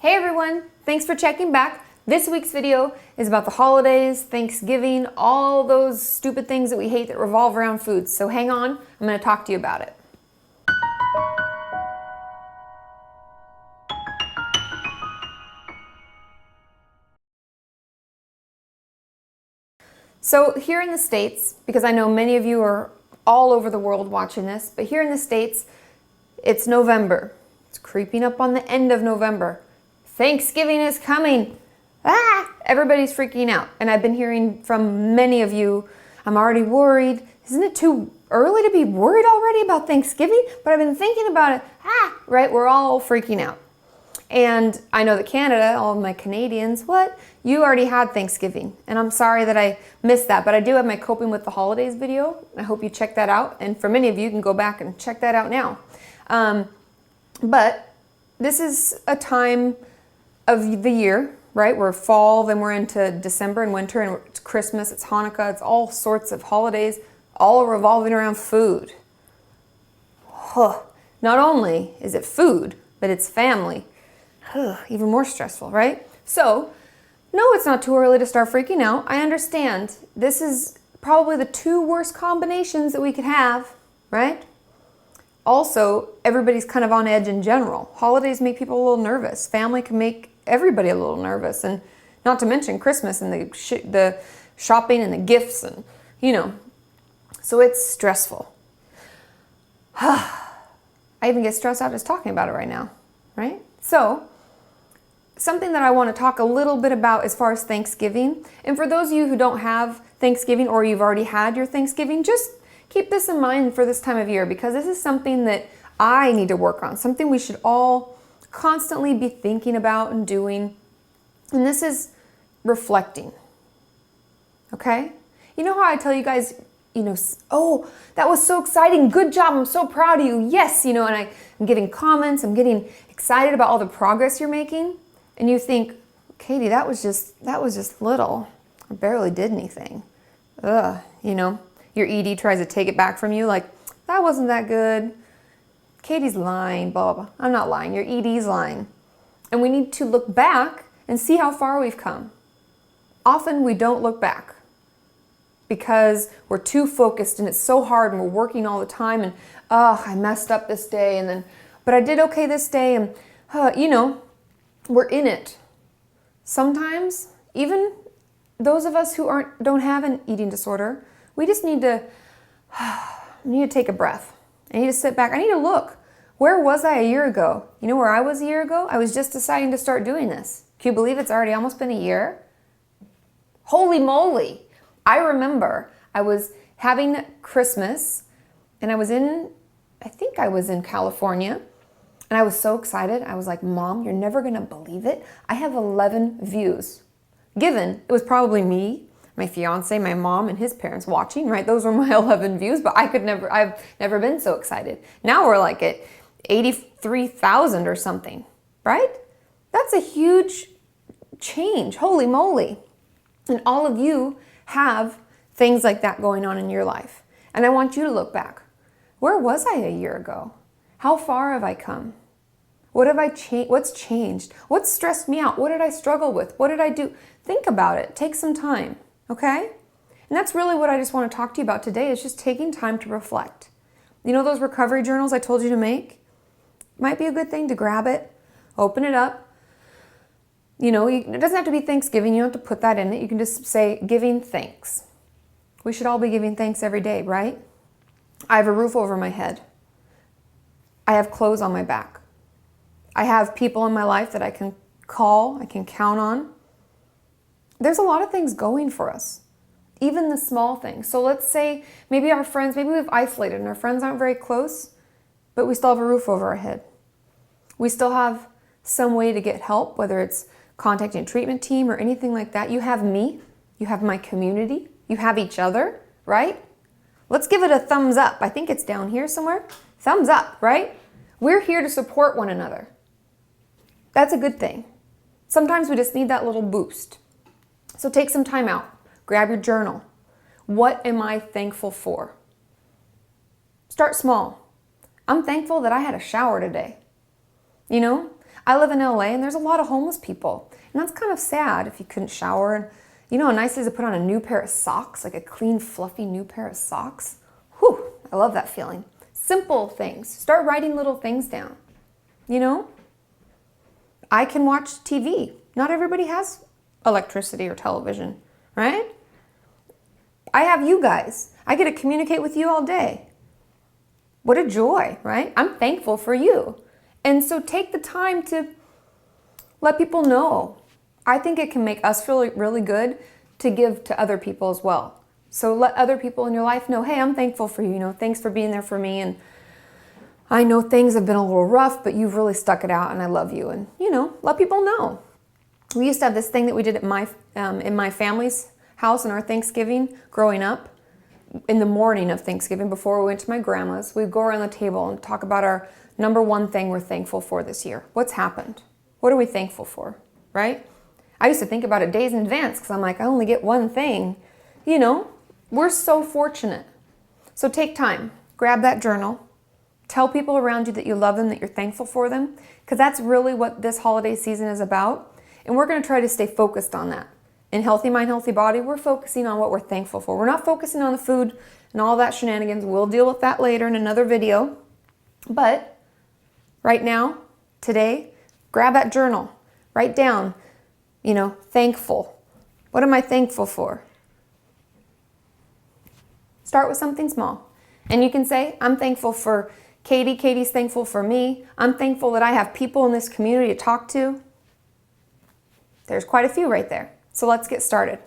Hey everyone, thanks for checking back. This week's video is about the holidays, Thanksgiving, all those stupid things that we hate that revolve around food. So hang on, I'm going to talk to you about it. So here in the States, because I know many of you are all over the world watching this, but here in the States, it's November. It's creeping up on the end of November. Thanksgiving is coming. Everybody's freaking out. And I've been hearing from many of you, I'm already worried. Isn't it too early to be worried already about Thanksgiving? But I've been thinking about it. Right? We're all freaking out. And I know that Canada, all of my Canadians, you already had Thanksgiving. And I'm sorry that I missed that, but I do have my Coping with the Holidays video. I hope you check that out. And for many of you can go back and check that out now. But this is a time of the year, right? We're fall, then we're into December and winter, and it's Christmas, it's Hanukkah, it's all sorts of holidays, all revolving around food. Not only is it food, but it's family. Even more stressful, right? So, no, it's not too early to start freaking out. I understand. This is probably the two worst combinations that we could have, right? Also, everybody's kind of on edge in general. Holidays make people a little nervous. Family can make everybody a little nervous, and not to mention Christmas and the shopping and the gifts, and so it's stressful. I even get stressed out just talking about it right now, right? So something that I want to talk a little bit about as far as Thanksgiving, and for those of you who don't have Thanksgiving or you've already had your Thanksgiving, just keep this in mind for this time of year, because this is something that I need to work on, something we should all constantly be thinking about and doing. And this is reflecting. Okay? You know how I tell you guys, oh, that was so exciting. Good job. I'm so proud of you. Yes, and I'm getting comments. I'm getting excited about all the progress you're making. And you think, Katie, that was just little. I barely did anything. Your ED tries to take it back from you, like, that wasn't that good. Katie's lying, blah, blah, blah. I'm not lying. Your ED's lying. And we need to look back and see how far we've come. Often we don't look back because we're too focused and it's so hard and we're working all the time and, I messed up this day but I did okay this day and, we're in it. Sometimes, even those of us who don't have an eating disorder, we just need to take a breath. I need to sit back. I need to look. Where was I a year ago? You know where I was a year ago? I was just deciding to start doing this. Can you believe it's already almost been a year? Holy moly. I remember I was having Christmas and I think I was in California, and I was so excited. I was like, Mom, you're never going to believe it. I have 11 views. Given it was probably me, my fiance, my mom, and his parents watching, right? Those were my 11 views, but I've never been so excited. Now we're like at 83,000 or something, right? That's a huge change. Holy moly. And all of you have things like that going on in your life. And I want you to look back. Where was I a year ago? How far have I come? What have I changed? What's changed? What stressed me out? What did I struggle with? What did I do? Think about it. Take some time. Okay? And that's really what I just want to talk to you about today, is just taking time to reflect. You know those recovery journals I told you to make? Might be a good thing to grab it, open it up. It doesn't have to be Thanksgiving. You don't have to put that in it. You can just say, giving thanks. We should all be giving thanks every day, right? I have a roof over my head. I have clothes on my back. I have people in my life that I can call, I can count on. There's a lot of things going for us, even the small things. So let's say maybe we've isolated and our friends aren't very close, but we still have a roof over our head. We still have some way to get help, whether it's contacting a treatment team or anything like that. You have me, you have my community, you have each other, right? Let's give it a thumbs up. I think it's down here somewhere. Thumbs up, right? We're here to support one another. That's a good thing. Sometimes we just need that little boost. So take some time out. Grab your journal. What am I thankful for? Start small. I'm thankful that I had a shower today. I live in LA and there's a lot of homeless people. And that's kind of sad if you couldn't shower. And you know how nice it is to put on a new pair of socks, like a clean, fluffy new pair of socks? Whew, I love that feeling. Simple things. Start writing little things down. You know? I can watch TV. Not everybody has electricity or television, right? I have you guys. I get to communicate with you all day. What a joy, right? I'm thankful for you. And so take the time to let people know. I think it can make us feel really good to give to other people as well. So let other people in your life know, hey, I'm thankful for you. You know, thanks for being there for me. And I know things have been a little rough, but you've really stuck it out and I love you. And, you know, let people know. We used to have this thing that we did at in my family's house in our Thanksgiving growing up. In the morning of Thanksgiving, before we went to my grandma's, we'd go around the table and talk about our number one thing we're thankful for this year. What's happened? What are we thankful for, right? I used to think about it days in advance because I'm like, I only get one thing. You know, we're so fortunate. So take time, grab that journal, tell people around you that you love them, that you're thankful for them, because that's really what this holiday season is about. And we're going to try to stay focused on that. In Healthy Mind, Healthy Body, we're focusing on what we're thankful for. We're not focusing on the food and all that shenanigans. We'll deal with that later in another video. But right now, today, grab that journal. Write down, you know, thankful. What am I thankful for? Start with something small. And you can say, I'm thankful for Katie. Katie's thankful for me. I'm thankful that I have people in this community to talk to. There's quite a few right there. So let's get started.